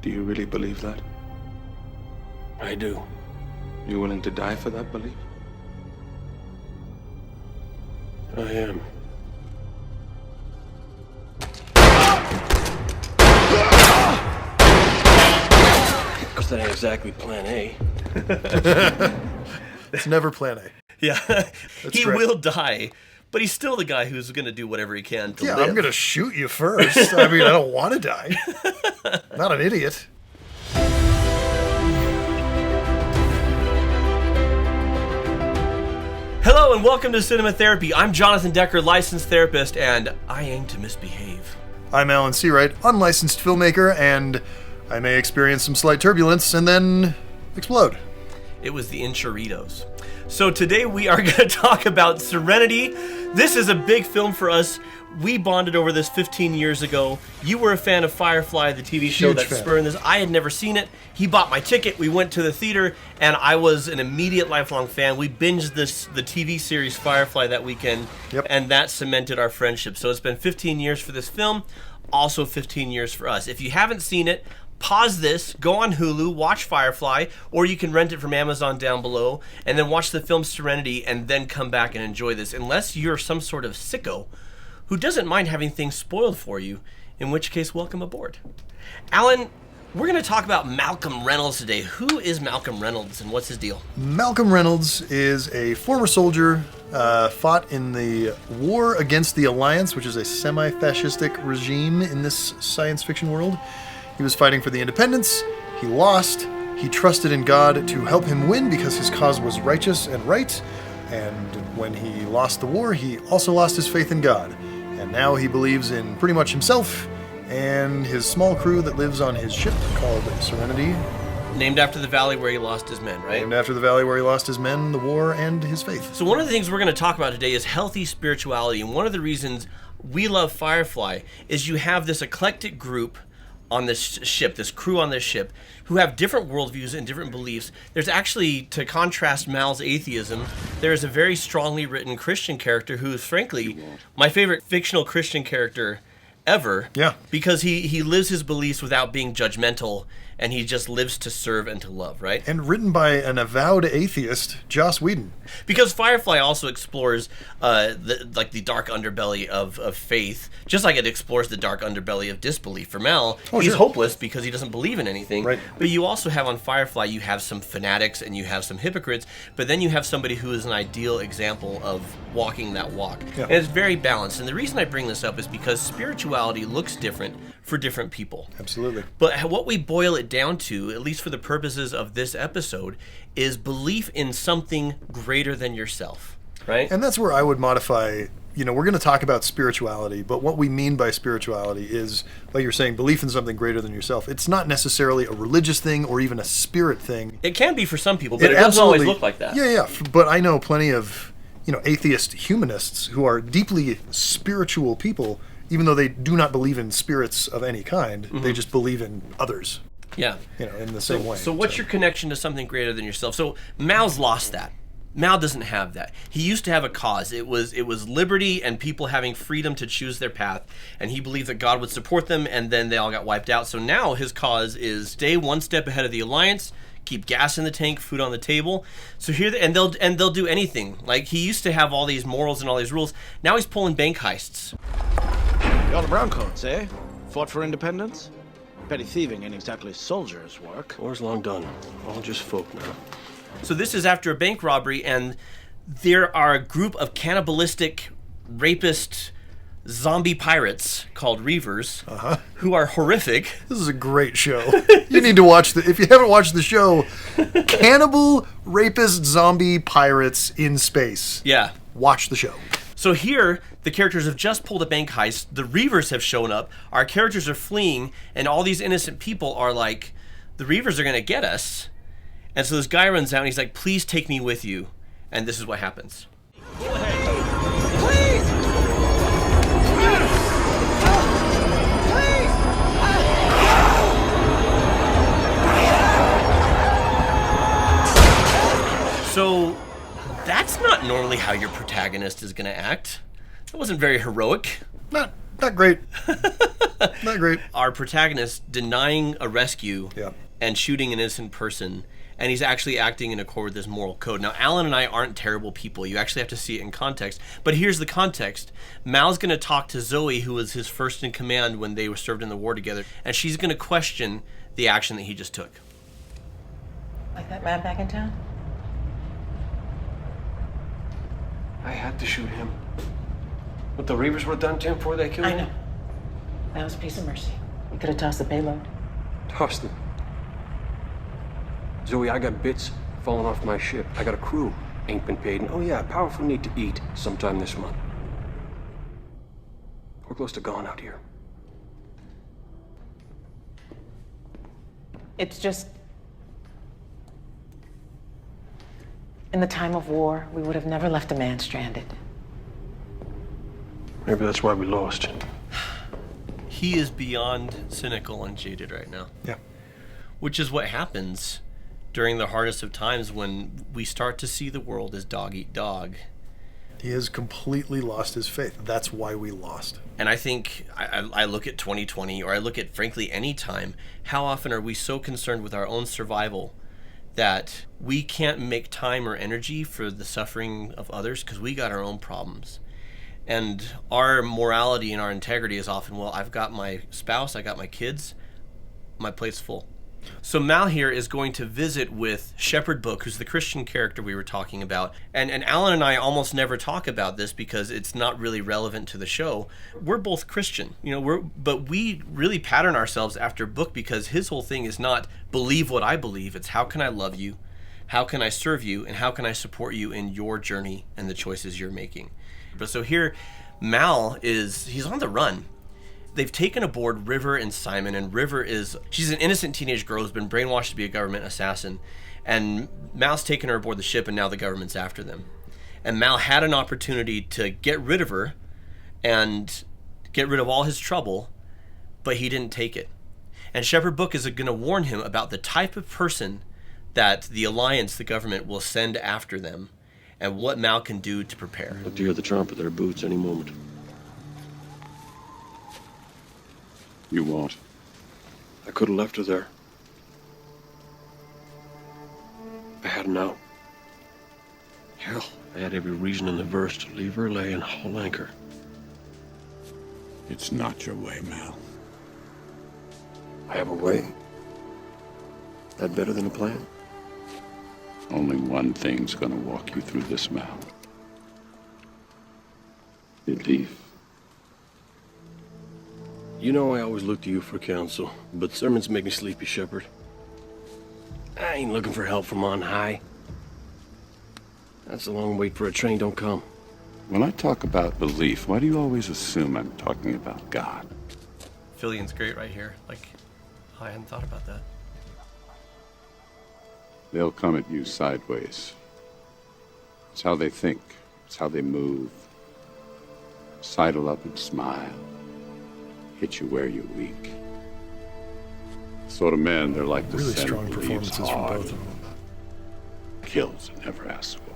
Do you really believe that? I do. You willing to die for that belief? I am. Because that ain't exactly plan A. It's never plan A. Yeah, he great. will die, but he's still the guy who's going to do whatever he can to Yeah, live. I'm going to shoot you first. I mean, I don't want to die. Not an idiot. Hello and welcome to Cinema Therapy. I'm Jonathan Decker, licensed therapist, and I aim to misbehave. I'm Alan Seawright, unlicensed filmmaker, and I may experience some slight turbulence and then explode. It was the Enchiritos. So today we are going to talk about Serenity. This is a big film for us. We bonded over this 15 years ago. You were a fan of Firefly, the TV show Huge that fan. spurred this. I had never seen it. He bought my ticket. We went to the theater, and I was an immediate lifelong fan. We binged the TV series Firefly that weekend, Yep. and that cemented our friendship. So it's been 15 years for this film, also 15 years for us. If you haven't seen it, pause this, go on Hulu, watch Firefly, or you can rent it from Amazon down below, and then watch the film Serenity, and then come back and enjoy this, unless you're some sort of sicko who doesn't mind having things spoiled for you, in which case, welcome aboard. Alan, we're going to talk about Malcolm Reynolds today. Who is Malcolm Reynolds, and what's his deal? Malcolm Reynolds is a former soldier, fought in the war against the Alliance, which is a semi-fascistic regime in this science fiction world. He was fighting for the independence. He lost. He trusted in God to help him win because his cause was righteous and right. And when he lost the war, he also lost his faith in God. And now he believes in pretty much himself and his small crew that lives on his ship called Serenity. Named after the valley where he lost his men, right? Named after the valley where he lost his men, the war, and his faith. So one of the things we're going to talk about today is healthy spirituality. And one of the reasons we love Firefly is you have this eclectic group on this ship, this crew on this ship, who have different worldviews and different beliefs. There's actually, to contrast Mal's atheism, there's a very strongly written Christian character who is, frankly, my favorite fictional Christian character ever. Yeah. Because he lives his beliefs without being judgmental, and he just lives to serve and to love, right? And written by an avowed atheist, Joss Whedon. Because Firefly also explores the dark underbelly of faith, just like it explores the dark underbelly of disbelief. For Mal, he's sure. hopeless because he doesn't believe in anything. Right. But you also have on Firefly, you have some fanatics and you have some hypocrites, but then you have somebody who is an ideal example of walking that walk. Yeah. And it's very balanced. And the reason I bring this up is because spirituality looks different for different people. Absolutely. But what we boil it down to, at least for the purposes of this episode, is belief in something greater than yourself, right? And that's where I would modify, we're going to talk about spirituality, but what we mean by spirituality is, like you're saying, belief in something greater than yourself. It's not necessarily a religious thing or even a spirit thing. It can be for some people, but it doesn't always look like that. Yeah. But I know plenty of, atheist humanists who are deeply spiritual people, even though they do not believe in spirits of any kind. Mm-hmm. They just believe in others. Yeah. In the same way. So what's your connection to something greater than yourself? So Mal's lost that. Mal doesn't have that. He used to have a cause. It was liberty and people having freedom to choose their path, and he believed that God would support them, and then they all got wiped out. So now his cause is stay one step ahead of the Alliance, keep gas in the tank, food on the table. So here, they'll do anything. Like, he used to have all these morals and all these rules. Now he's pulling bank heists. You're the browncoats, eh? Fought for independence? Petty thieving ain't exactly soldier's work. War's long done. All just folk now. So this is after a bank robbery, and there are a group of cannibalistic, rapist, zombie pirates called Reavers, who are horrific. This is a great show. You need to watch if you haven't watched the show, Cannibal Rapist Zombie Pirates in Space. Yeah. Watch the show. So here, the characters have just pulled a bank heist. The Reavers have shown up. Our characters are fleeing, and all these innocent people are like, the Reavers are going to get us. And so this guy runs out, and he's like, please take me with you. And this is what happens. So that's not normally how your protagonist is going to act. That wasn't very heroic. Not Not great. Not great. Our protagonist denying a rescue Yeah. and shooting an innocent person, and he's actually acting in accord with this moral code. Now, Alan and I aren't terrible people. You actually have to see it in context. But here's the context. Mal's going to talk to Zoe, who was his first in command when they were served in the war together, and she's going to question the action that he just took. Like that man back in town? I had to shoot him. What the Reavers would have done to him before they killed I him? know. That was a piece of mercy. You could have tossed the payload. Tossed him. Zoe, I got bits falling off my ship. I got a crew. Ain't been paid. And oh yeah, powerful need to eat sometime this month. We're close to gone out here. It's just... in the time of war, we would have never left a man stranded. Maybe that's why we lost. He is beyond cynical and jaded right now. Yeah. Which is what happens during the hardest of times when we start to see the world as dog eat dog. He has completely lost his faith. That's why we lost. And I think I look at 2020, or I look at, frankly, any time, how often are we so concerned with our own survival that we can't make time or energy for the suffering of others because we got our own problems. And our morality and our integrity is often, well, I've got my spouse, I got my kids, my plate's full. So Mal here is going to visit with Shepherd Book, who's the Christian character we were talking about. And Alan and I almost never talk about this because it's not really relevant to the show. We're both Christian, but we really pattern ourselves after Book because his whole thing is not believe what I believe. It's how can I love you, how can I serve you, and how can I support you in your journey and the choices you're making. But so here, Mal he's on the run. They've taken aboard River and Simon, and she's an innocent teenage girl who's been brainwashed to be a government assassin, and Mal's taken her aboard the ship, and now the government's after them. And Mal had an opportunity to get rid of her and get rid of all his trouble, but he didn't take it. And Shepherd Book is going to warn him about the type of person that the Alliance, the government, will send after them, and what Mal can do to prepare. I'll hear the trump of their boots any moment. You won't. I could have left her there. I had an out. Hell, I had every reason in the verse to leave her lay and haul anchor. It's not your way, Mal. I have a way. That better than a plan? Only one thing's gonna walk you through this, Mal. Belief. You know I always look to you for counsel, but sermons make me sleepy, Shepherd. I ain't looking for help from on high. That's a long wait for a train don't come. When I talk about belief, why do you always assume I'm talking about God? Fillion's great right here. I hadn't thought about that. They'll come at you sideways. It's how they think. It's how they move. Sidle up and smile. Hit you where you're weak. Sort of men, they're like the Really send strong believes performances from hard, both of them. kills and never asks why.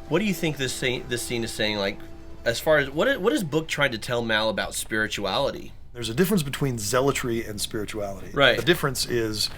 What do you think this scene is saying? As far as what is Book trying to tell Mal about spirituality? There's a difference between zealotry and spirituality. Right. The difference is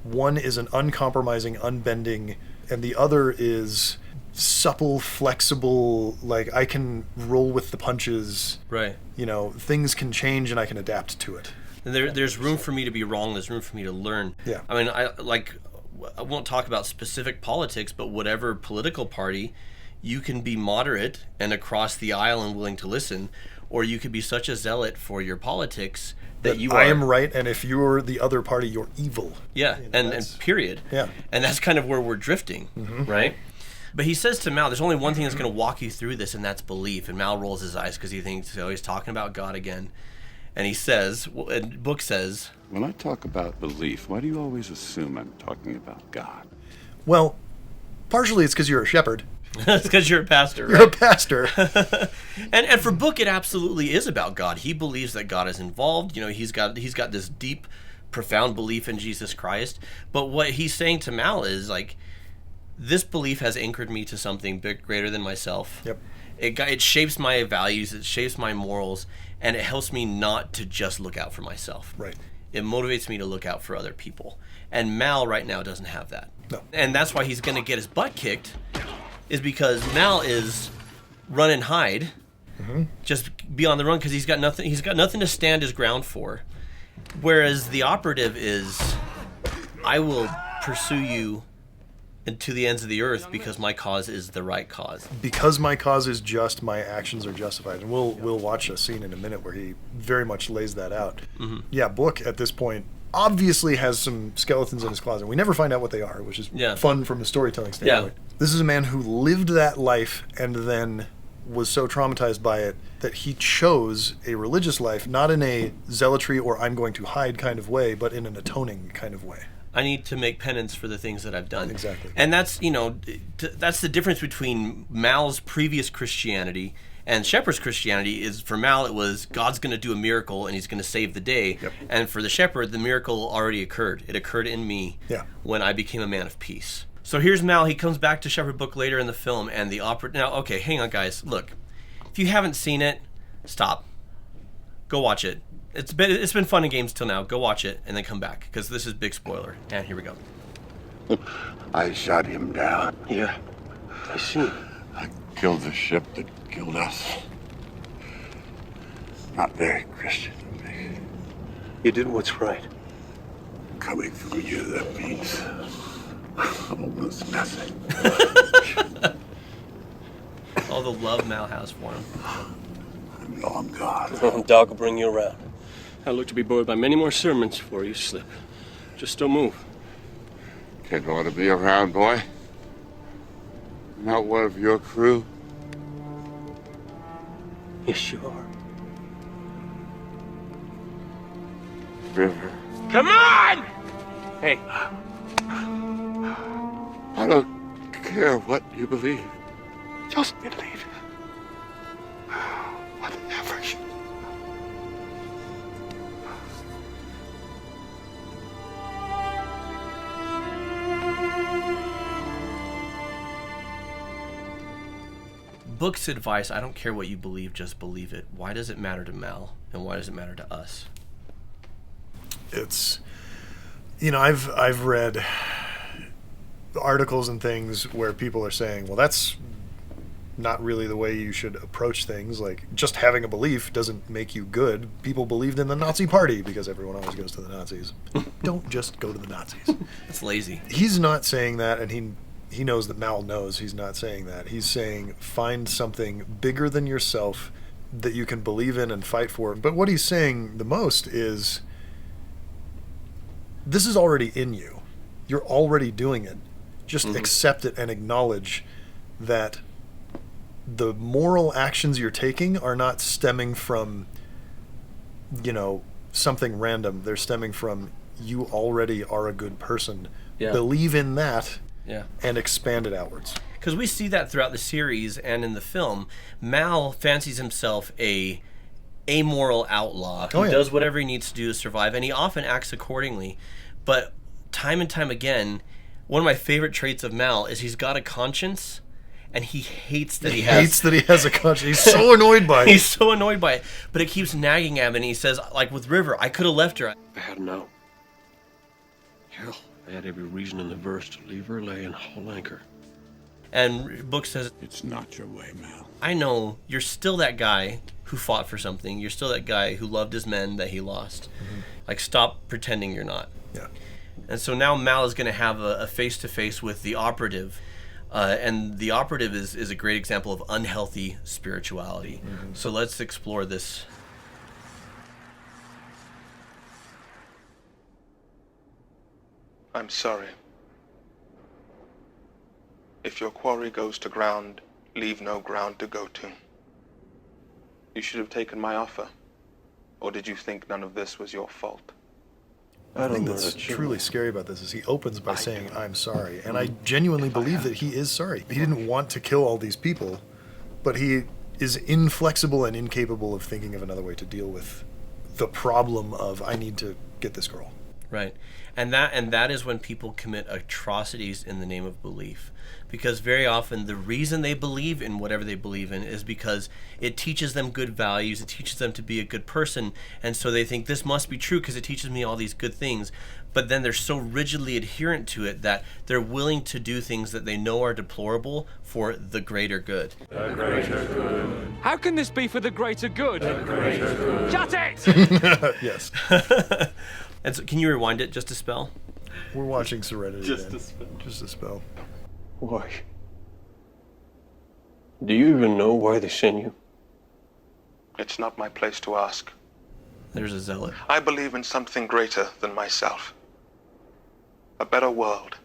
one is an uncompromising, unbending, and the other is supple, flexible, like I can roll with the punches. Right. Things can change and I can adapt to it. And there's room for me to be wrong. There's room for me to learn. Yeah. I mean, I won't talk about specific politics, but whatever political party, you can be moderate and across the aisle and willing to listen, or you could be such a zealot for your politics that you are. I am right, and if you're the other party, you're evil. Yeah, and period. Yeah. And that's kind of where we're drifting, right? But he says to Mal, there's only one thing that's going to walk you through this, and that's belief. And Mal rolls his eyes because he thinks, he's talking about God again. And he says, and Book says, When I talk about belief, why do you always assume I'm talking about God? Well, partially it's because you're a shepherd. it's because you're a pastor, You're right? a pastor. and for Book, it absolutely is about God. He believes that God is involved. He's got this deep, profound belief in Jesus Christ. But what he's saying to Mal is this belief has anchored me to something big, greater than myself. Yep. It shapes my values, it shapes my morals, and it helps me not to just look out for myself. Right. It motivates me to look out for other people. And Mal right now doesn't have that. No. And that's why he's going to get his butt kicked, is because Mal is run and hide, just be on the run because he's got nothing to stand his ground for. Whereas the operative is, I will pursue you to the ends of the earth because my cause is the right cause. Because my cause is just, my actions are justified. And we'll watch a scene in a minute where he very much lays that out. Yeah, Book at this point obviously has some skeletons in his closet. We never find out what they are, which is fun from a storytelling standpoint. Yeah. This is a man who lived that life and then was so traumatized by it that he chose a religious life, not in a zealotry or I'm going to hide kind of way, but in an atoning kind of way. I need to make penance for the things that I've done. Exactly. And that's, that's the difference between Mal's previous Christianity and Shepard's Christianity. Is for Mal, it was God's going to do a miracle and he's going to save the day. Yep. And for the Shepherd, the miracle already occurred. It occurred in me when I became a man of peace. So here's Mal. He comes back to Shepherd Book later in the film, and the opera. Now, okay, hang on, guys. Look, if you haven't seen it, stop. Go watch it. It's been fun and games till now. Go watch it and then come back, because this is big spoiler. And here we go. I shot him down. Yeah, I see. I killed the ship that killed us. Not very Christian of me. You did what's right. Coming from you, that means almost nothing. All the love Mal has for him. I'm long gone. Dog will bring you around. I look to be buoyed by many more sermons before you slip. Just don't move. Kid want to be around, boy? Not one of your crew? Yes, you are. River. Come on! Hey. I don't care what you believe. Just believe. Whatever you... Book's advice, I don't care what you believe, just believe it. Why does it matter to Mal? And why does it matter to us? It's, I've read articles and things where people are saying, well, that's not really the way you should approach things. Like, just having a belief doesn't make you good. People believed in the Nazi party because everyone always goes to the Nazis. Don't just go to the Nazis. It's lazy. He's not saying that, and he knows that Mal knows he's not saying that. He's saying find something bigger than yourself that you can believe in and fight for. But what he's saying the most is, this is already in you. You're already doing it. Just accept it and acknowledge that the moral actions you're taking are not stemming from, something random. They're stemming from you already are a good person. Yeah. Believe in that. Yeah. And expand it outwards. Because we see that throughout the series and in the film. Mal fancies himself a amoral outlaw who does whatever he needs to do to survive, and he often acts accordingly. But time and time again, one of my favorite traits of Mal is he's got a conscience, and he hates that he has a conscience. He's so annoyed by it. He's so annoyed by it. But it keeps nagging at him, and he says, like with River, I could have left her. I had an out. Hell, I had every reason in the verse to leave her lay and haul anchor. And Book says, It's not your way, Mal. I know you're still that guy who fought for something. You're still that guy who loved his men that he lost. Like, stop pretending you're not. Yeah. And so now Mal is going to have a face-to-face with the operative. And the operative is a great example of unhealthy spirituality. So let's explore this. I'm sorry. If your quarry goes to ground, leave no ground to go to. You should have taken my offer. Or did you think none of this was your fault? I think that's truly scary about this is he opens by saying, I'm sorry. And I genuinely believe that he is sorry. He didn't want to kill all these people, but he is inflexible and incapable of thinking of another way to deal with the problem of, I need to get this girl. Right. And that is when people commit atrocities in the name of belief. Because very often the reason they believe in whatever they believe in is because it teaches them good values, it teaches them to be a good person, and so they think this must be true because it teaches me all these good things. But then they're so rigidly adherent to it that they're willing to do things that they know are deplorable for the greater good. The greater good. How can this be for the greater good? The greater good. Shut it! Yes. And so, can you rewind it just a spell? We're watching Serenity. Just again. a spell. Just a spell. Why? Do you even know why they sent you? It's not my place to ask. There's a zealot. I believe in something greater than myself. A better world.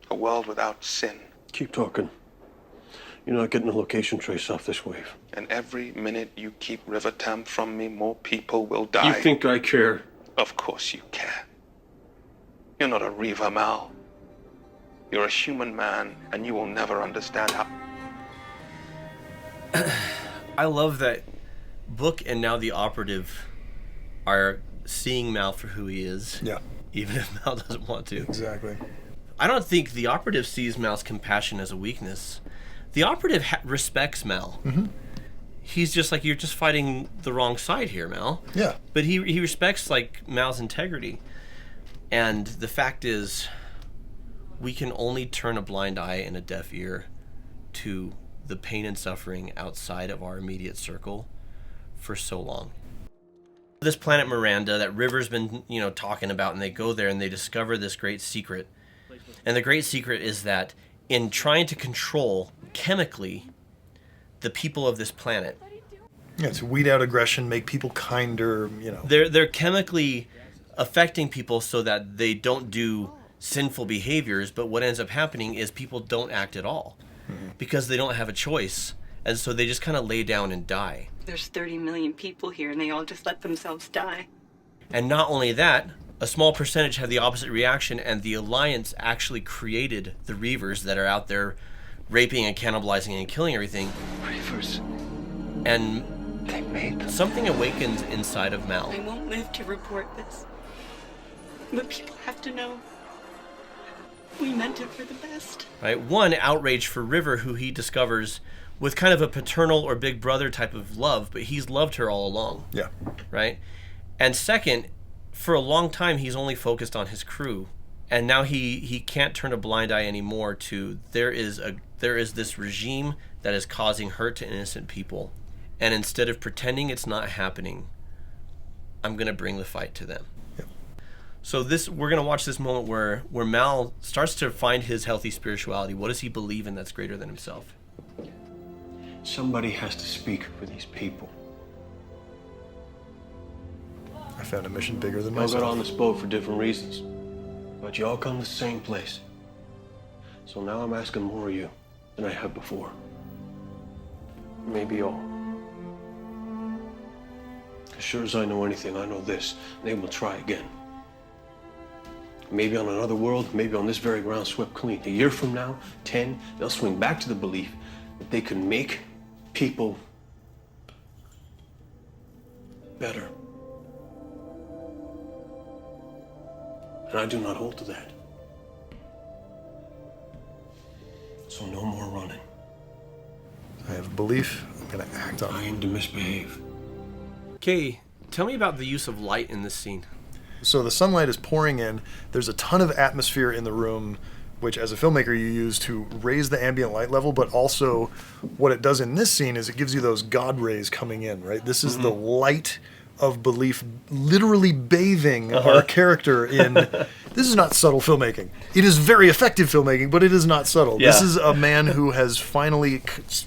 A world without sin. Keep talking. You're not getting a location trace off this wave. And every minute you keep River Tam from me, more people will die. You think I care? Of course you care. You're not a Reaver, Mal. You're a human man, and you will never understand how... I love that Book and now the operative are seeing Mal for who he is. Yeah. Even if Mal doesn't want to. Exactly. I don't think the operative sees Mal's compassion as a weakness. The operative respects Mal. Mm-hmm. He's just like, you're just fighting the wrong side here, Mal. Yeah. But he respects like Mal's integrity. And the fact is, we can only turn a blind eye and a deaf ear to the pain and suffering outside of our immediate circle for so long. This planet Miranda that River's been, talking about, and they go there and they discover this great secret. And the great secret is that in trying to control chemically the people of this planet, Yeah, to weed out aggression, make people kinder, They're chemically affecting people so that they don't do sinful behaviors, but what ends up happening is people don't act at all because they don't have a choice, and so they just kind of lay down and die. There's 30 million people here, and they all just let themselves die. And not only that, a small percentage have the opposite reaction, and the Alliance actually created the Reavers that are out there raping and cannibalizing and killing everything. Reavers. And They made them. something awakens inside of Mal. I won't live to report this. But people have to know. We meant it for the best. Right? One, outrage for River, who he discovers with kind of a paternal or big brother type of love, but he's loved her all along. Yeah. Right? And second, for a long time he's only focused on his crew, and now he can't turn a blind eye anymore to there is this regime that is causing hurt to innocent people, and instead of pretending it's not happening, I'm going to bring the fight to them. Yep. So we're going to watch this moment where Mal starts to find his healthy spirituality. What does he believe in that's greater than himself? Somebody has to speak for these people. I found a mission bigger than Y'all got myself. on this boat for different reasons, but you all come to the same place. So now I'm asking more of you than I have before. Maybe all. As sure as I know anything, I know this. They will try again. Maybe on another world, maybe on this very ground swept clean. A year from now, 10, they'll swing back to the belief that they can make people better. And I do not hold to that. So no more running. I have a belief. I'm going to act on I it. aim to misbehave. Okay, tell me about the use of light in this scene. So the sunlight is pouring in. There's a ton of atmosphere in the room, which as a filmmaker you use to raise the ambient light level, but also what it does in this scene is it gives you those God rays coming in, right? This is the light of belief literally bathing our character in. This is not subtle filmmaking. It is very effective filmmaking, but it is not subtle. Yeah. This is a man who has finally,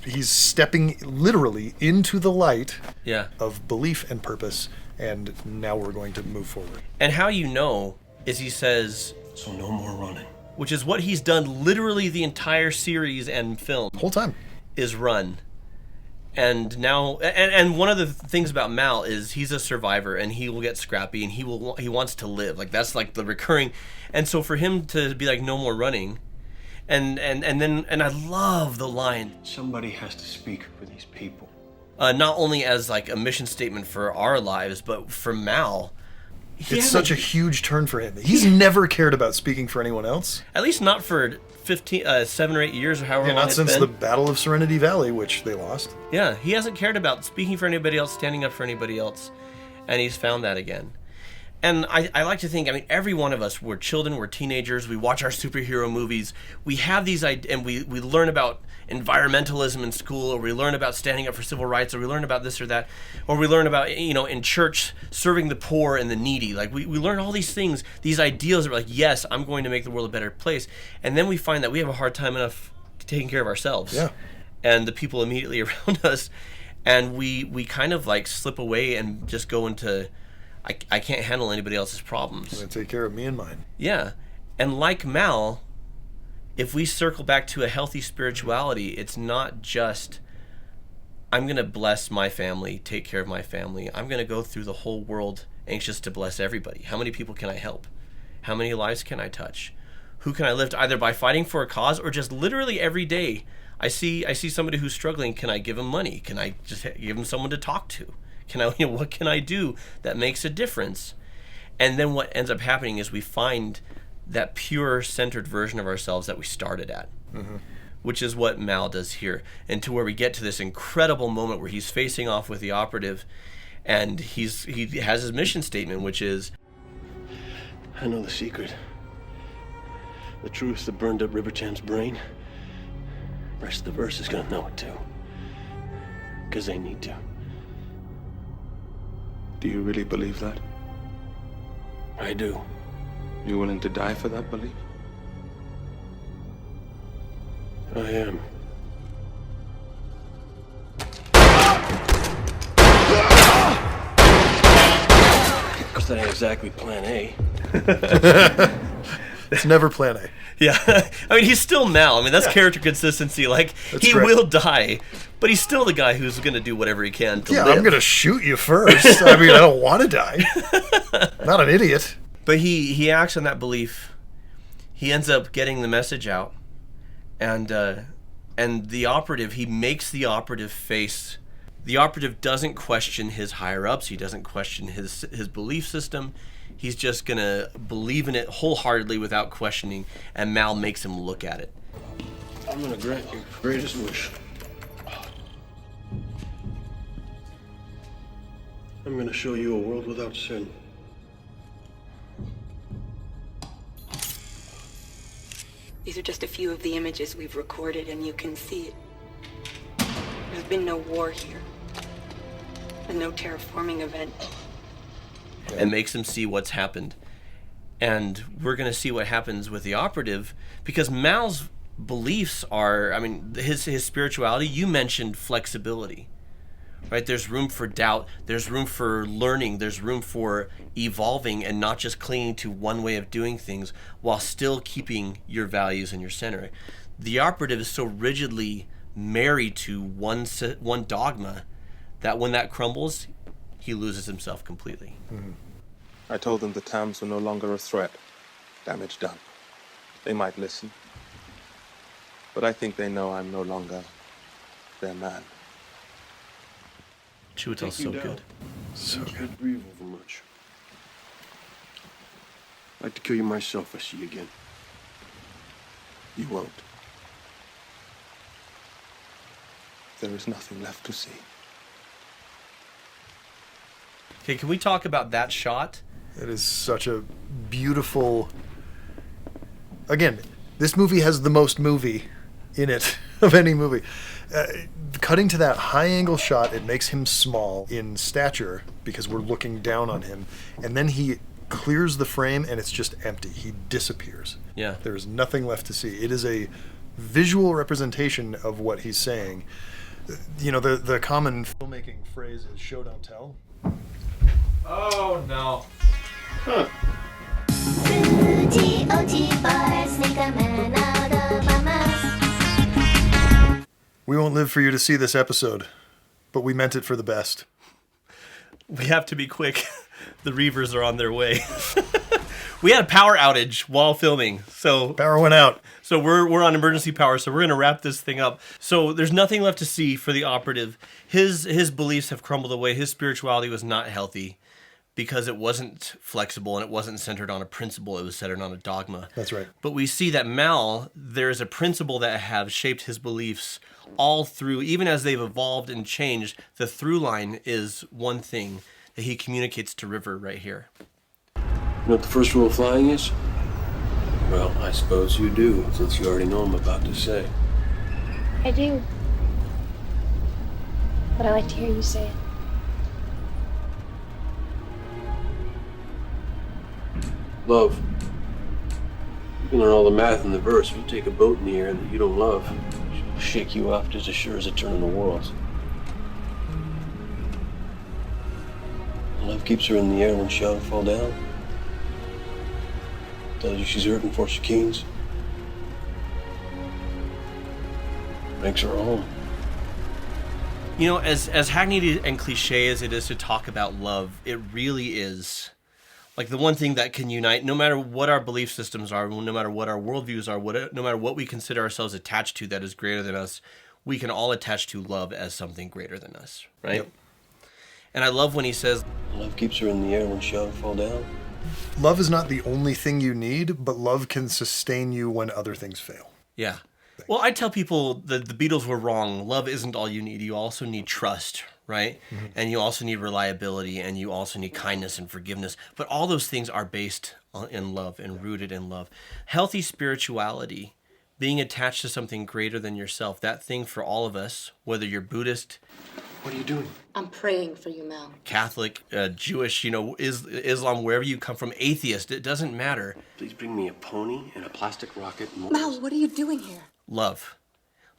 he's stepping literally into the light Yeah. of belief and purpose, and now we're going to move forward. And how you know is he says, So no more running. which is what he's done literally the entire series and film, Whole time. is run. And now, and one of the things about Mal is he's a survivor, and he will get scrappy, and he wants to live. Like that's like the recurring. And so for him to be like, no more running, and I love the line, Somebody has to speak for these people. not only as like a mission statement for our lives, but for Mal, It's such a huge turn for him. He's never cared about speaking for anyone else. At least not for 7 or 8 years or however long Not it's since been. the Battle of Serenity Valley, which they lost. Yeah, he hasn't cared about speaking for anybody else, standing up for anybody else, and he's found that again. And I like to think, I mean, every one of us, we're children, we're teenagers, we watch our superhero movies, we have these ideas, and we learn about environmentalism in school, or we learn about standing up for civil rights, or we learn about this or that, or we learn about, in church, serving the poor and the needy. Like, we learn all these things, these ideals that are like, yes, I'm going to make the world a better place. And then we find that we have a hard time enough taking care of ourselves. Yeah. And the people immediately around us, and we kind of like slip away and just go into... I can't handle anybody else's problems. I'm going to take care of me and mine. Yeah. And like Mal, if we circle back to a healthy spirituality, it's not just, I'm going to bless my family, take care of my family. I'm going to go through the whole world anxious to bless everybody. How many people can I help? How many lives can I touch? Who can I lift, either by fighting for a cause or just literally every day? I see somebody who's struggling. Can I give them money? Can I just give them someone to talk to? What can I do that makes a difference? And then what ends up happening is we find that pure, centered version of ourselves that we started at, which is what Mal does here. And to where we get to this incredible moment where he's facing off with the operative, and he has his mission statement, which is, I know the secret. The truth that burned up Riverchan's brain. The rest of the verse is gonna know it too. Because they need to. Do you really believe that? I do. You willing to die for that belief? I am. Because that ain't exactly plan A. It's never plan A. yeah. I mean, he's still Mal. I mean, that's character consistency. Like, he will die, but he's still the guy who's going to do whatever he can to live. I'm going to shoot you first. I mean, I don't want to die. Not an idiot. But he acts on that belief. He ends up getting the message out, and the operative, he makes the operative face. The operative doesn't question his higher ups. He doesn't question his belief system. He's just gonna believe in it wholeheartedly without questioning, and Mal makes him look at it. I'm gonna grant your greatest wish. I'm gonna show you a world without sin. These are just a few of the images we've recorded, and you can see it. There's been no war here, and no terraforming event. And makes him see what's happened. And we're going to see what happens with the operative, because Mal's beliefs are, I mean, his spirituality, you mentioned flexibility, right? There's room for doubt, there's room for learning, there's room for evolving and not just clinging to one way of doing things while still keeping your values in your center. The operative is so rigidly married to one dogma that when that crumbles, he loses himself completely. I told them the Tams were no longer a threat. Damage done. They might listen. But I think they know I'm no longer their man. Chiwetel's so good. So good. Can't breathe over much. I'd like to kill you myself if I see you again. You won't. There is nothing left to see. Okay, can we talk about that shot? It is such a beautiful... Again, this movie has the most movie in it of any movie. Cutting to that high-angle shot, it makes him small in stature because we're looking down on him. And then he clears the frame and it's just empty. He disappears. Yeah. There is nothing left to see. It is a visual representation of what he's saying. You know, the common filmmaking phrase is show, don't tell. Oh, no. Huh. We won't live for you to see this episode, but we meant it for the best. We have to be quick. The Reavers are on their way. We had a power outage while filming, so power went out. So we're on emergency power, so we're going to wrap this thing up. So there's nothing left to see for the operative. His beliefs have crumbled away. His spirituality was not healthy. because it wasn't flexible and it wasn't centered on a principle, it was centered on a dogma. That's right. But we see that Mal, there's a principle that have shaped his beliefs all through, even as they've evolved and changed, the through line is one thing that he communicates to River right here. You know what the first rule of flying is? Well, I suppose you do, since you already know what I'm about to say. I do. But I like to hear you say it. Love. You can learn all the math in the verse. If you take a boat in the air that you don't love, she'll shake you off just as sure as a turn in the world. Love keeps her in the air when she ought to fall down. Tells you she's hurting before she keens. Makes her home. You know, as hackneyed and cliche as it is to talk about love, it really is like the one thing that can unite, no matter what our belief systems are, no matter what our worldviews are, no matter what we consider ourselves attached to that is greater than us, we can all attach to love as something greater than us, right? Yep. And I love when he says, love keeps her in the air when she ought to fall down. Love is not the only thing you need, but love can sustain you when other things fail. Yeah. Well, I tell people that the Beatles were wrong. Love isn't all you need. You also need trust, right? Mm-hmm. And you also need reliability, and you also need kindness and forgiveness. But all those things are based in love and rooted in love. Healthy spirituality, being attached to something greater than yourself, that thing for all of us, whether you're Buddhist. What are you doing? I'm praying for you, Mal. Catholic, Jewish, Islam, wherever you come from, atheist, it doesn't matter. Please bring me a pony and a plastic rocket. Mal, what are you doing here? Love.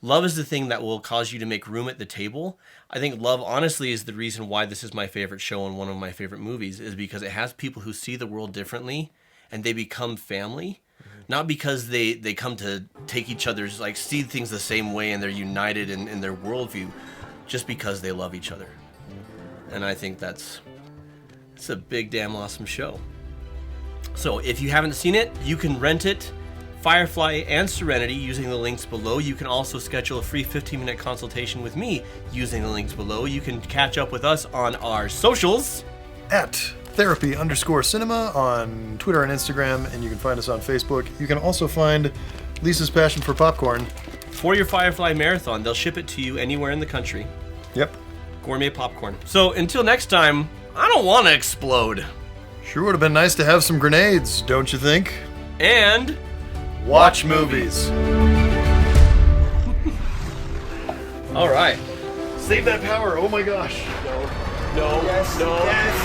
Love is the thing that will cause you to make room at the table. I think love, honestly, is the reason why this is my favorite show and one of my favorite movies, is because it has people who see the world differently and they become family. Mm-hmm. Not because they come to take each other's, see things the same way and they're united in their worldview, just because they love each other. And I think it's a big damn awesome show. So if you haven't seen it, you can rent it, Firefly and Serenity, using the links below. You can also schedule a free 15-minute consultation with me using the links below. You can catch up with us on our socials. At therapy_cinema on Twitter and Instagram, and you can find us on Facebook. You can also find Lisa's passion for popcorn. For your Firefly Marathon, they'll ship it to you anywhere in the country. Yep. Gourmet popcorn. So until next time, I don't want to explode. Sure would have been nice to have some grenades, don't you think? And watch movies. All right. Save that power. Oh my gosh. No. Yes. No. Yes.